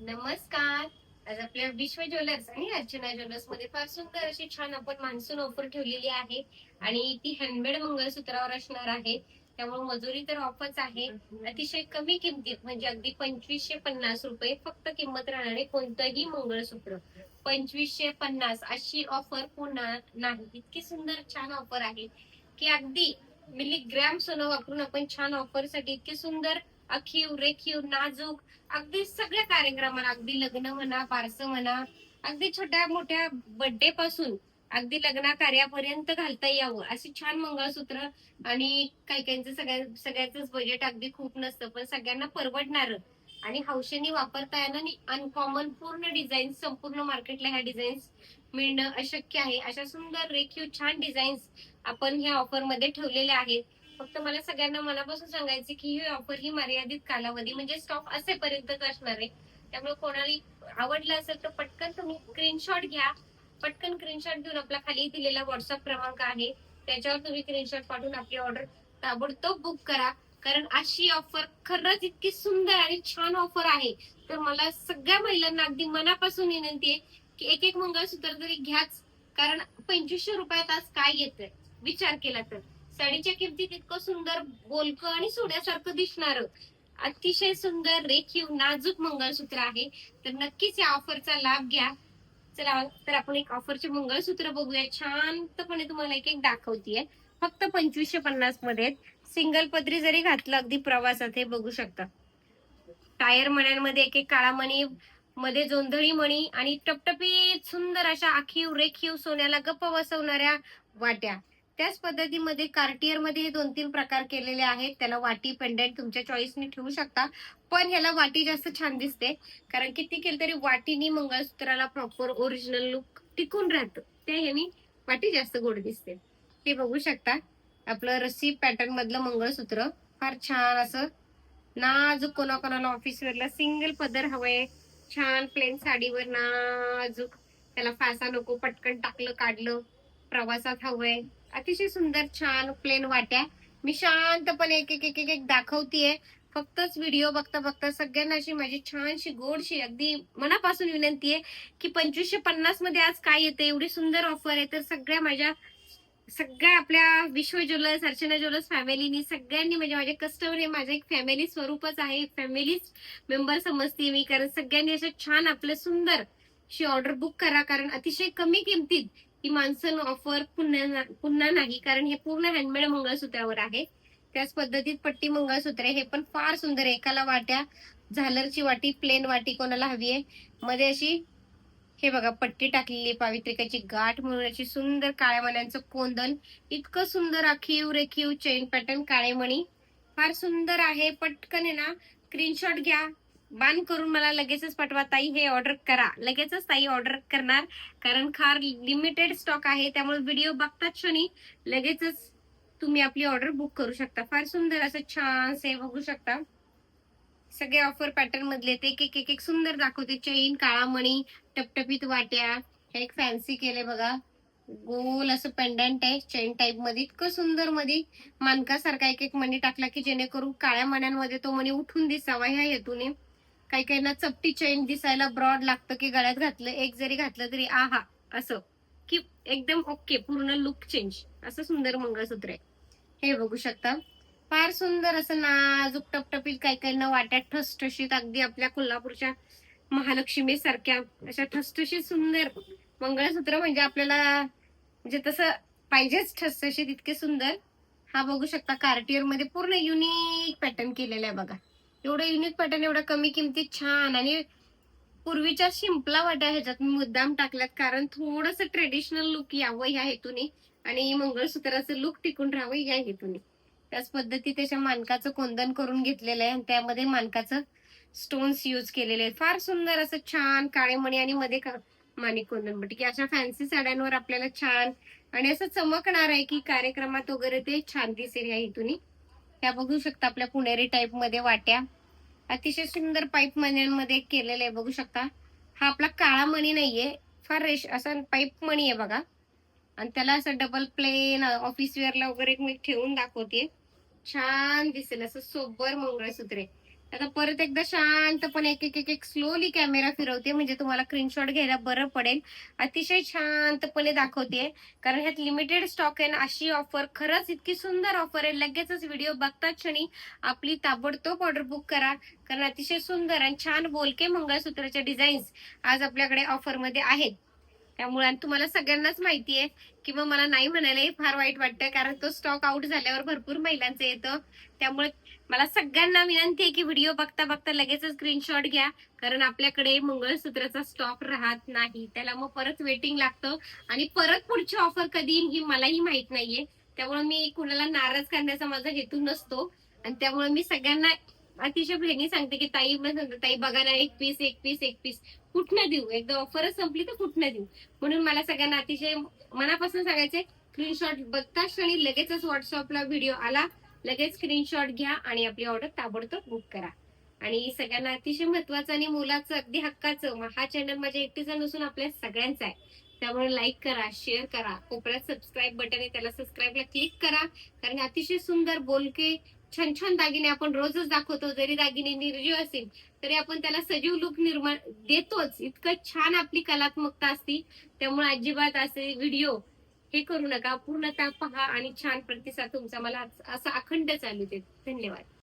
नमस्कार. आज आपल्या विश्व ज्वेलर्स आणि अर्चना ज्वेलर्स मध्ये फार सुंदर अशी छान आपण मान्सून ऑफर ठेवलेली आहे आणि ती हँडमेड मंगळसूत्रावर असणार आहे. त्यामुळे मजुरी तर ऑफच आहे. अतिशय कमी किमतीत म्हणजे अगदी 2550 रुपये फक्त किंमत राहणारे कोणतंही मंगळसूत्र. 2550 अशी ऑफर पुन्हा नाही. इतकी सुंदर छान ऑफर आहे की अगदी मिलीग्रॅम सोनं वापरून आपण छान ऑफर साठी इतकी सुंदर अखीव रेखीव नाजूक अगदी सगळ्या कार्यक्रमाला अगदी लग्न म्हणा बारसं म्हणा अगदी छोट्या मोठ्या बर्थडे पासून अगदी लग्न कार्यापर्यंत घालता यावं अशी छान मंगळसूत्र. आणि काही काहींचं सगळ्याच बजेट अगदी खूप नसतं पण सगळ्यांना परवडणार आणि हौशेनी वापरता येणं आणि अनकॉमन पूर्ण डिझाईन संपूर्ण मार्केटला ह्या डिझाईन्स मिळणं अशक्य आहे. अशा सुंदर रेखीव छान डिझाईन्स आपण ह्या ऑफर मध्ये ठेवलेल्या आहेत. फक्त मला सगळ्यांना मनापासून सांगायचे की ही ऑफर ही मर्यादित कालावधी म्हणजे स्टॉक असेपर्यंतच असणार आहे. त्यामुळे कोणाला आवडलं असेल तर पटकन तुम्ही स्क्रीनशॉट घ्या. पटकन स्क्रीनशॉट घेऊन आपला खाली दिलेला व्हॉट्सअप क्रमांक आहे त्याच्यावर तुम्ही स्क्रीनशॉट पाठवून आपली ऑर्डर ताबडतोब बुक करा. कारण अशी ऑफर खरंच इतकी सुंदर आणि छान ऑफर आहे. तर मला सगळ्या महिलांना अगदी मनापासून विनंती आहे की एक एक मंगळसूत्र तरी घ्याच. कारण 2500 रुपयात आज काय येतंय विचार केला तर साडीच्या किमतीत इतकं सुंदर बोलकं आणि सोन्यासारखं दिसणार अतिशय सुंदर रेखीव नाजूक मंगळसूत्र आहे. तर नक्कीच या ऑफरचा लाभ घ्या. चला तर आपण एक ऑफरचे मंगळसूत्र बघूया. शांतपणे तुम्हाला एक एक दाखवतीये. फक्त 2550 मध्ये सिंगल पदरी जरी घातलं अगदी प्रवासात हे बघू शकता. टायर मण्यांमध्ये एक एक काळा मणी मध्ये जोंधळी मणी आणि टपटपीत सुंदर अशा आखीव रेखीव सोन्याला गप्प बसवणाऱ्या वाट्या. त्याच पद्धतीमध्ये कार्टियर मध्ये हे 2-3 प्रकार केलेले आहेत. त्याला वाटी पेंडंट तुमच्या चॉईसने ठेवू शकता. पण ह्याला वाटी जास्त छान दिसते कारण किती केलं तरी वाटीनी मंगळसूत्राला प्रॉपर ओरिजिनल लुक टिकून राहतं. त्या ह्यानी वाटी जास्त गोड दिसते. हे बघू शकता आपलं रस्सी पॅटर्न मधलं मंगळसूत्र फार छान असं नाजूक. कोणाकोणाला ऑफिस वेअरला सिंगल पदर हवंय छान प्लेन साडीवर नाजूक त्याला फासा नको पटकन टाकलं काढलं प्रवासात हवंय अतिशय सुंदर छान प्लेन वाट्या. मी शांतपणे एक एक एक एक एक दाखवतीये. फक्तच व्हिडिओ बघता बघता सगळ्यांना अशी माझी छानशी गोडशी अगदी मनापासून विनंती आहे की 2550 मध्ये आज काय येते एवढी सुंदर ऑफर आहे. तर सगळ्या आपल्या विश्व ज्वेलर्स अर्चना ज्वेलर्स फॅमिलीनी सगळ्यांनी म्हणजे माझे कस्टमर हे माझं एक फॅमिली स्वरूपच आहे. फॅमिलीच मेंबर समजते मी. कारण सगळ्यांनी असं छान आपलं सुंदर शी ऑर्डर बुक करा. कारण अतिशय कमी किमतीत ही मान्सून ऑफर पुन्हा नाही. कारण हे पूर्ण हँडमेड मंगळसूत्रावर आहे. त्याच पद्धतीत पट्टी मंगळसूत्र हे पण फार सुंदर आहे. एकाला वाट्या झालरची वाटी प्लेन वाटी कोणाला हवी आहे मध्ये अशी हे बघा पट्टी टाकलेली पावित्रिकाची गाठ म्हणून अशी सुंदर काळ्या मण्यांचं कोंदण इतकं सुंदर अखीव रेखीव चेन पॅटर्न काळे मणी फार सुंदर आहे. पटकन आहे ना स्क्रीनशॉट घ्या. बान करून मला लगेचच पाठवा ताई हे ऑर्डर करा. लगेचच ताई ऑर्डर करणार कारण फार लिमिटेड स्टॉक आहे. त्यामुळे व्हिडिओ बघताच क्षणी लगेचच तुम्ही आपली ऑर्डर बुक करू शकता. फार सुंदर असं छान से बघू शकता. सगळे ऑफर पॅटर्न मधले एक एक एक एक सुंदर दाखवते. चेन काळा मणी टपटपीत वाट्या हे एक फॅन्सी केले बघा. गोल असं पेंडंट आहे चेन टाईप मध्ये इतकं सुंदर मध्ये मानकासारखा एक एक मणी टाकला की जेणेकरून काळ्या मण्यांमध्ये तो मणी उठून दिसावा ह्या हेतूने. काही काहींना चपटी चेन दिसायला ब्रॉड लागतं की गळ्यात घातलं एक जरी घातलं तरी आहा असं की एकदम ओके पूर्ण लुक चेंज असं सुंदर मंगळसूत्र आहे. हे बघू शकता फार सुंदर असं नाजूक टपटपीत काही काहींना वाट्यात ठसठशीत अगदी आपल्या कोल्हापूरच्या महालक्ष्मी सारख्या अशा ठसठशीत सुंदर मंगळसूत्र म्हणजे आपल्याला म्हणजे तसं पाहिजेच ठसठशीत इतके सुंदर. हा बघू शकता कार्टियर मध्ये पूर्ण युनिक पॅटर्न केलेला आहे बघा. एवढं युनिक पॅटर्न एवढ्या कमी किमतीत छान आणि पूर्वीच्या शिंपला वाट्या ह्याच्यात मी मुद्दाम टाकल्यात कारण थोडस ट्रेडिशनल लुक यावं ह्या हेतूने आणि मंगळसूत्राचं लुक टिकून राहावं या हेतूने. त्याच पद्धती त्याच्या मानकाचं कोंदण करून घेतलेलं आहे आणि त्यामध्ये मानकाचं स्टोन्स यूज केलेले आहेत. फार सुंदर असं छान काळे मणी आणि मध्ये माणिक कोंदण बट की अशा फॅन्सी साड्यांवर आपल्याला छान आणि असं चमकणार आहे की कार्यक्रमात वगैरे ते छान दिसेल या हेतूने. त्या बघू शकता आपल्या पुणेरी टाईप मध्ये वाट्या अतिशय सुंदर पाईप मण्यांमध्ये केलेले आहे बघू शकता. हा आपला काळा मणी नाहीये फार असा पाईप मणी आहे बघा आणि त्याला असं डबल प्लेन ऑफिस वेअरला वगैरे मी ठेवून दाखवते. छान दिसेल असं सोबर मंगळसूत्र आहे. आता परत एकदा शांतपणे एक एक एक एक स्लोली कॅमेरा फिरवते, म्हणजे तुम्हाला स्क्रीनशॉट घ्यायला बरं पडेल. अतिशय शांतपणे दाखवते, कारण ह्यात लिमिटेड स्टॉक आहे. अशी ऑफर खरंच इतकी सुंदर ऑफर आहे. लगेचच व्हिडिओ बघताच क्षणी आपली ताबडतोब ऑर्डर बुक करा, कारण अतिशय सुंदर आणि छान बोलके मंगळसूत्राच्या डिझाईन्स आज आपल्याकडे ऑफरमध्ये आहेत. त्यामुळे आणि तुम्हाला सगळ्यांनाच माहिती आहे, किंवा मला नाही म्हणायलाही फार वाईट वाटतं, कारण तो स्टॉक आउट झाल्यावर भरपूर महिलांचं येतं. त्यामुळे मला सगळ्यांना विनंती आहे की व्हिडिओ बघता बघता लगेचच स्क्रीनशॉट घ्या, कारण आपल्याकडे मंगळसूत्राचा स्टॉक राहत नाही. त्याला मग परत वेटिंग लागतं आणि परत पुढची ऑफर कधी येईल ही मलाही माहित नाहीये. त्यामुळे मी कुणाला नाराज करण्याचा माझा हेतू नसतो, आणि त्यामुळे मी सगळ्यांना अतिशय बहिणी सांगते की ताई ताई बघा ना, एक पीस एक पीस एक पीस कुठनं देऊ, एकदा ऑफरच संपली तर कुठनं देऊ. म्हणून मला सगळ्यांना अतिशय मनापासून सांगायचे, स्क्रीनशॉट बघता क्षणी लगेचच व्हॉट्सअपला व्हिडिओ आला, लगेच स्क्रीनशॉट घ्या आणि आपली ऑर्डर ताबडतोब बुक करा. आणि सगळ्यांना अतिशय महत्वाचं आणि मुलाचं अगदी हक्काचं, हा चॅनल माझ्या एकटीचा नसून आपल्या सगळ्यांचा आहे. त्यामुळे लाईक करा, शेअर करा, कोपऱ्यात सबस्क्राईब बटन आहे त्याला सबस्क्राईबला क्लिक करा, कारण अतिशय सुंदर बोलके छान छान दागिने आपण रोजच दाखवतो. जरी दागिने निर्जीव असेल तरी आपण त्याला सजीव लुक निर्माण देतोच. इतकं छान आपली कलात्मकता असती. त्यामुळे अजिबात असे व्हिडिओ हे करू नका, पूर्णतः पहा आणि छान प्रतिसाद तुमचा मला असा अखंड चालू दे. धन्यवाद.